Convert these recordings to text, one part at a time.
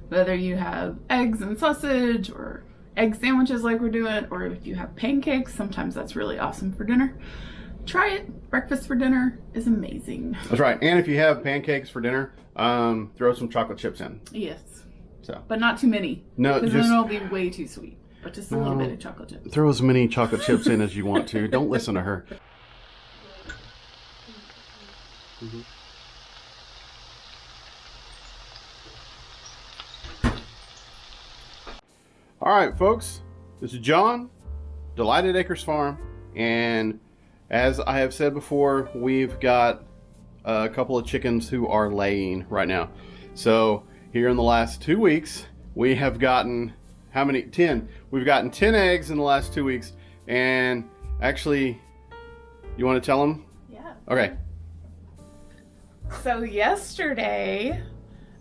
Whether you have eggs and sausage or egg sandwiches like we're doing, or if you have pancakes, sometimes that's really awesome for dinner. Try it. Breakfast for dinner is amazing. That's right. And if you have pancakes for dinner, throw some chocolate chips in. Yes. So. But not too many. No, because then it'll be way too sweet. But just a little bit of chocolate chips. Throw as many chocolate chips in as you want to. Don't listen to her. Mm-hmm. All right, folks. This is John, Delighted Acres Farm, and as I have said before, we've got a couple of chickens who are laying right now. So here in the last 2 weeks, we have gotten, how many? 10. We've gotten 10 eggs in the last 2 weeks. And actually, you want to tell them? Yeah. Okay. So yesterday,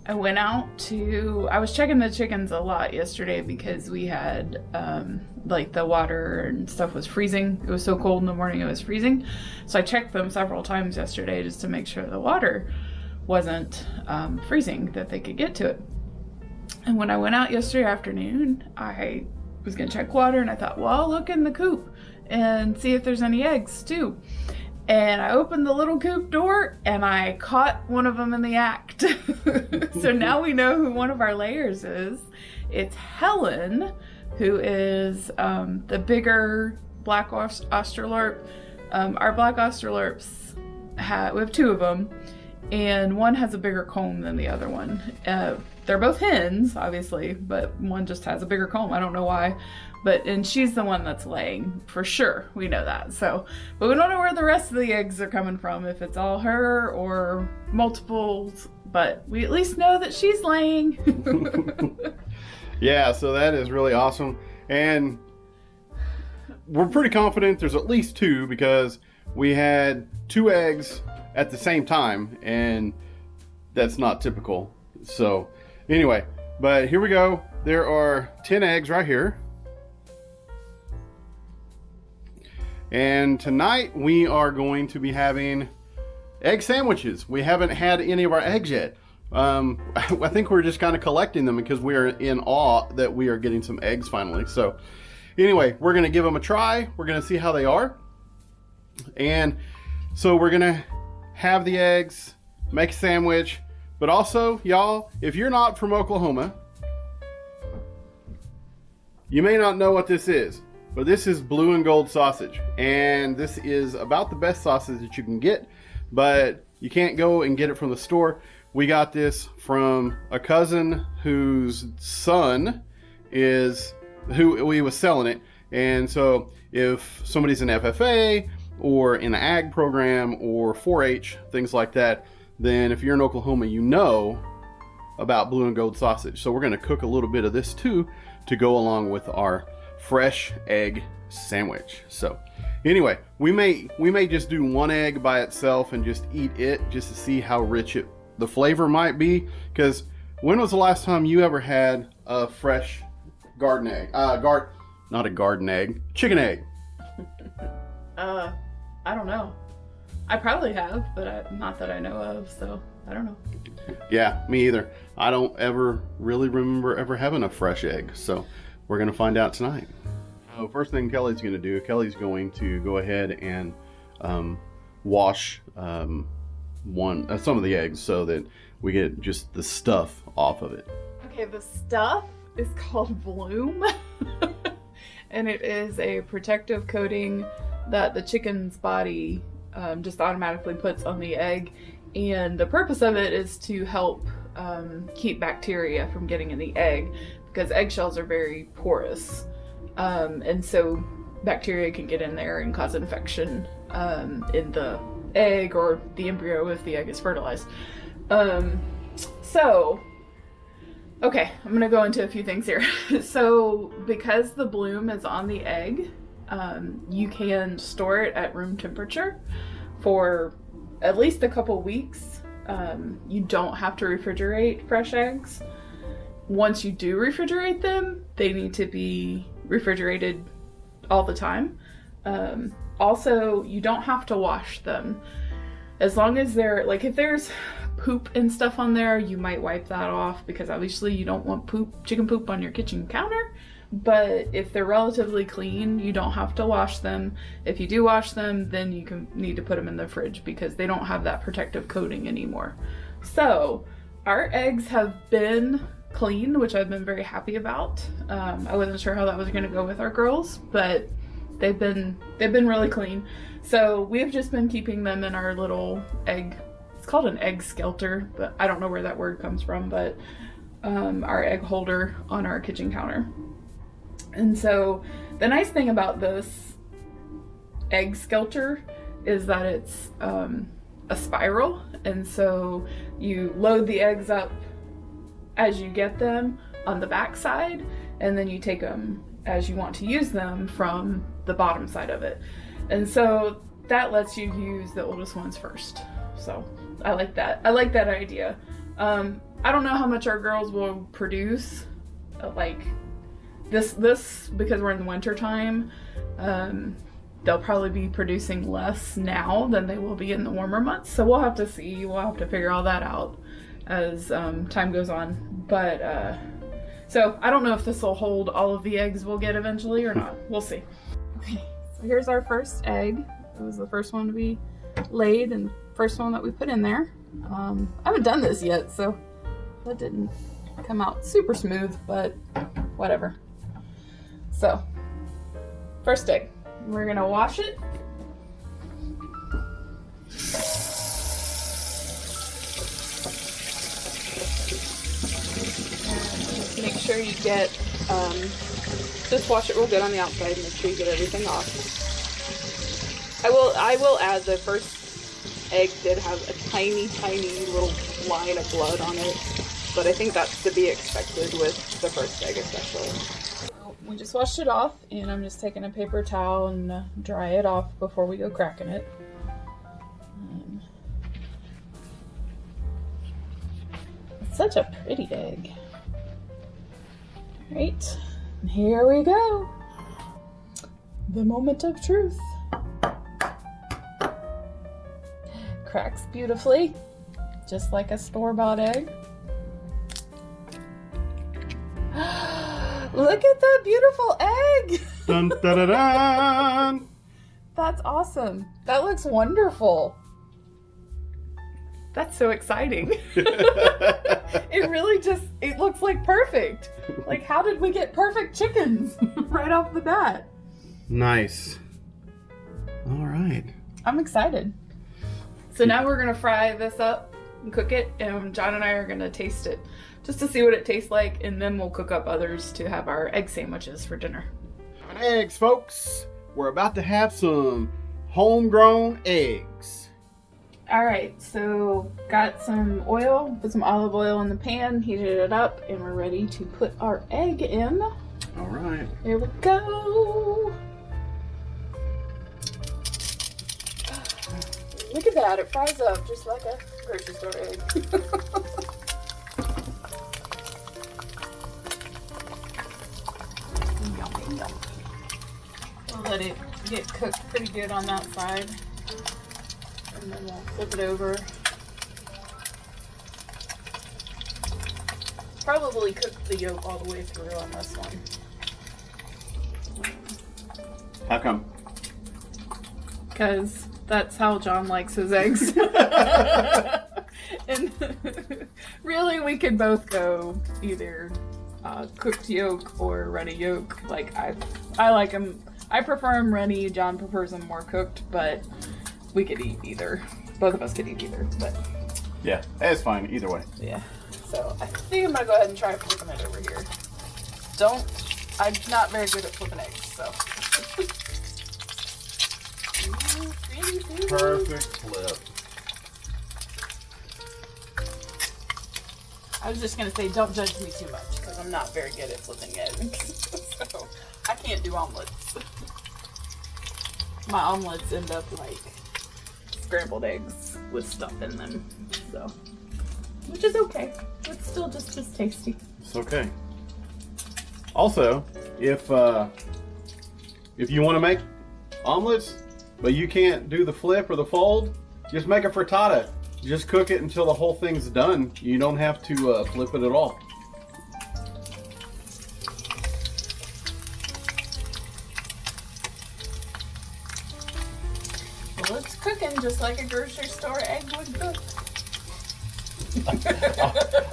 I went out I was checking the chickens a lot yesterday because we had, like the water and stuff was freezing. It was so cold in the morning, it was freezing. So I checked them several times yesterday just to make sure the water wasn't freezing, that they could get to it. And when I went out yesterday afternoon, I was gonna check water and I thought, well, I'll look in the coop and see if there's any eggs too. And I opened the little coop door and I caught one of them in the act. So now we know who one of our layers is. It's Helen, who is the bigger black Australorp. Our black Australorps, we have two of them, and one has a bigger comb than the other one. They're both hens, obviously, but one just has a bigger comb. I don't know why. And she's the one that's laying, for sure. We know that. So, but we don't know where the rest of the eggs are coming from, if it's all her or multiples, but we at least know that she's laying. Yeah, so that is really awesome. And we're pretty confident there's at least 2 because we had 2 eggs at the same time, and that's not typical. So anyway, but here we go. There are 10 eggs right here. And tonight we are going to be having egg sandwiches. We haven't had any of our eggs yet. I think we're just kind of collecting them because we are in awe that we are getting some eggs finally. So anyway, we're going to give them a try. We're going to see how they are. And so we're going to have the eggs, make a sandwich. But also, y'all, if you're not from Oklahoma, you may not know what this is. But this is blue and gold sausage, and this is about the best sausage that you can get, but you can't go and get it from the store. We got this from a cousin whose son who we was selling it, and so if somebody's in FFA or in an ag program or 4-H, things like that, then if you're in Oklahoma, you know about blue and gold sausage. So we're going to cook a little bit of this too to go along with our fresh egg sandwich. So anyway, we may just do one egg by itself and just eat it just to see how rich the flavor might be. Because when was the last time you ever had a fresh garden egg? Not a garden egg, chicken egg. I don't know. I probably have, but not that I know of, so I don't know. Yeah, me either. I don't ever really remember ever having a fresh egg, so we're going to find out tonight. First thing Kelly's going to do, Kelly's going to go ahead and wash some of the eggs so that we get just the stuff off of it. Okay, the stuff is called bloom. And it is a protective coating that the chicken's body just automatically puts on the egg. And the purpose of it is to help keep bacteria from getting in the egg, because eggshells are very porous. And so bacteria can get in there and cause infection in the egg or the embryo if the egg is fertilized. Okay, I'm gonna go into a few things here. So because the bloom is on the egg, you can store it at room temperature for at least a couple weeks. You don't have to refrigerate fresh eggs. Once you do refrigerate them, they need to be refrigerated all the time. Also, you don't have to wash them. As long as they're, like, if there's poop and stuff on there, you might wipe that off because obviously you don't want chicken poop on your kitchen counter. But if they're relatively clean, you don't have to wash them. If you do wash them, then you need to put them in the fridge because they don't have that protective coating anymore. So our eggs have been cleaned, which I've been very happy about. I wasn't sure how that was going to go with our girls, but they've been really clean. So we've just been keeping them in our little egg. It's called an egg skelter, but I don't know where that word comes from. But our egg holder on our kitchen counter. And so the nice thing about this egg skelter is that it's a spiral, and so you load the eggs up as you get them on the back side, and then you take them as you want to use them from the bottom side of it. And so that lets you use the oldest ones first. So I like that. I like that idea. I don't know how much our girls will produce, like this because we're in the winter time. They'll probably be producing less now than they will be in the warmer months. So we'll have to see. We'll have to figure all that out as time goes on. But so I don't know if this will hold all of the eggs we'll get eventually or not. We'll see. Okay, so here's our first egg. It was the first one to be laid and first one that we put in there. I haven't done this yet, so that didn't come out super smooth, but whatever. So, first egg. We're gonna wash it. And make sure you get, just wash it real good on the outside. Make sure you get everything off. I will add the first egg did have a tiny little line of blood on it, but I think that's to be expected with the first egg especially. We just washed it off, and I'm just taking a paper towel and dry it off before we go cracking it. It's such a pretty egg. Alright, and here we go. The moment of truth. Cracks beautifully, just like a store-bought egg. Look at that beautiful egg! Dun, dun, dun, dun. That's awesome. That looks wonderful. That's so exciting. It really it looks like perfect. Like, how did we get perfect chickens right off the bat? Nice. All right. I'm excited. So now we're gonna fry this up and cook it, and John and I are gonna taste it just to see what it tastes like, and then we'll cook up others to have our egg sandwiches for dinner. Eggs, folks. We're about to have some homegrown eggs. All right, so got some oil, put some olive oil in the pan, heated it up, and we're ready to put our egg in. All right. Here we go. Look at that, it fries up just like a grocery store egg. We'll let it get cooked pretty good on that side. And then we'll flip it over. Probably cook the yolk all the way through on this one. How come? Because that's how John likes his eggs. And really, we could both go either cooked yolk or runny yolk. Like, I like them. I prefer them runny. John prefers them more cooked, but we could eat either. Both of us could eat either, but Yeah, it's fine either way. yeah. So I think I'm gonna go ahead and try flipping it over here. I'm not very good at flipping eggs, so. Perfect flip. I was just gonna say, don't judge me too much, because I'm not very good at flipping eggs. So I can't do omelets. My omelets end up like scrambled eggs with stuff in them, so, which is okay. It's still just as tasty. It's okay. Also, if you want to make omelets, but you can't do the flip or the fold, just make a frittata. just cook it until the whole thing's done. You don't have to flip it at all. Well, it's cooking just like a grocery store egg would cook.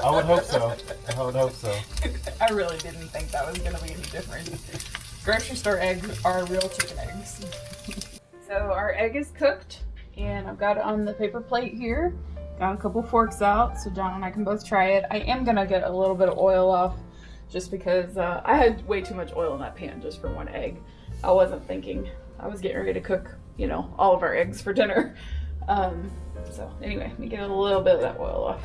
I would hope so. I would hope so. I really didn't think that was going to be any different. Grocery store eggs are real chicken eggs. So our egg is cooked, and I've got it on the paper plate here. Got a couple forks out so John and I can both try it. I am going to get a little bit of oil off just because I had way too much oil in that pan just for one egg. I wasn't thinking. I was getting ready to cook, you know, all of our eggs for dinner. So anyway, let me get a little bit of that oil off.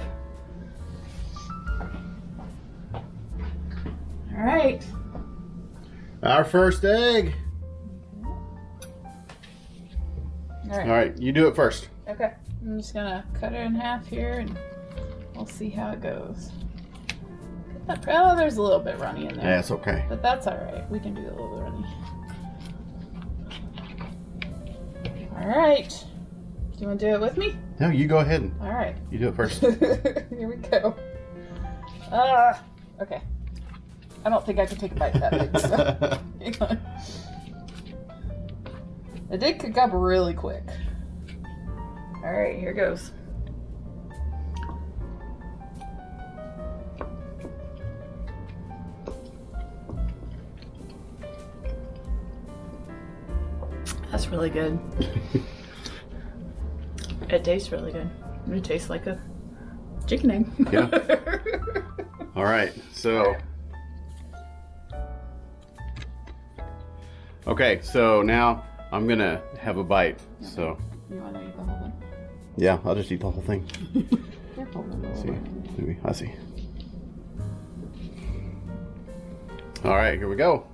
All right. Our first egg. All right. All right, you do it first. Okay. I'm just gonna cut it in half here and we'll see how it goes. Oh, there's a little bit runny in there. Yeah, it's okay. But that's all right. We can do a little bit runny. All right. Do you want to do it with me? No, you go ahead. All right. You do it first. Here we go. Okay. I don't think I can take a bite of that big, so hang on. It did cook up really quick. All right, here goes. That's really good. It tastes really good. It tastes like a chicken egg. Yeah. All right, so. Okay, so now I'm gonna have a bite. Okay. So. You want to eat the whole thing? Yeah, I'll just eat the whole thing. Careful. See, maybe I see. All right, here we go.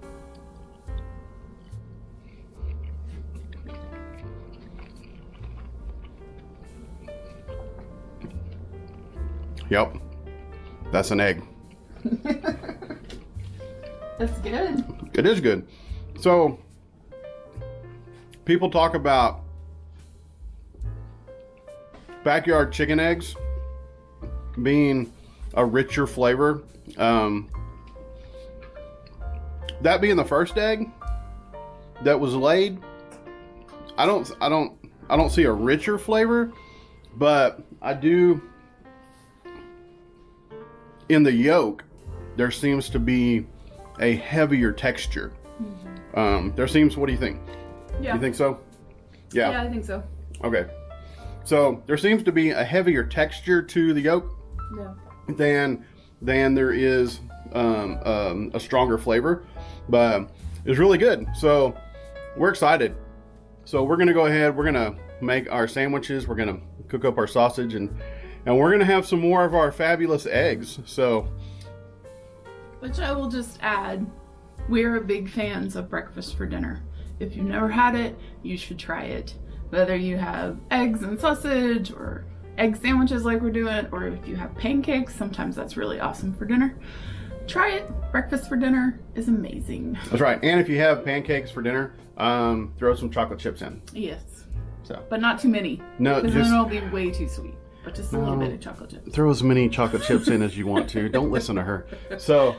Yep, that's an egg. That's good. It is good. So, people talk about backyard chicken eggs being a richer flavor. That being the first egg that was laid, I don't see a richer flavor, but I do. In the yolk, there seems to be a heavier texture. There seems. What do you think? Yeah. You think so? Yeah. Yeah, I think so. Okay. So there seems to be a heavier texture to the yolk Yeah. than there is a stronger flavor, but it's really good. So we're excited. So we're gonna go ahead. We're gonna make our sandwiches. We're gonna cook up our sausage and we're gonna have some more of our fabulous eggs. So. Which I will just add, we're big fans of breakfast for dinner. If you've never had it, you should try it. Whether you have eggs and sausage or egg sandwiches like we're doing, or if you have pancakes, sometimes that's really awesome for dinner. Try it. Breakfast for dinner is amazing. That's right. And if you have pancakes for dinner, throw some chocolate chips in. Yes. So. But not too many. No, because just then it'll be way too sweet. But just a little bit of chocolate chips. Throw as many chocolate chips in as you want to. Don't listen to her. So,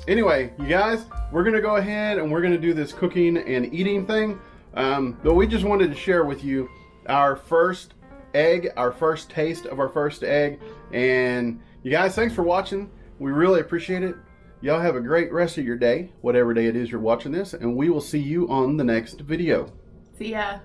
anyway, you guys, we're going to go ahead and we're going to do this cooking and eating thing. But we just wanted to share with you our first egg, our first taste of our first egg. And you guys, thanks for watching. We really appreciate it. Y'all have a great rest of your day, whatever day it is you're watching this. And we will see you on the next video. See ya.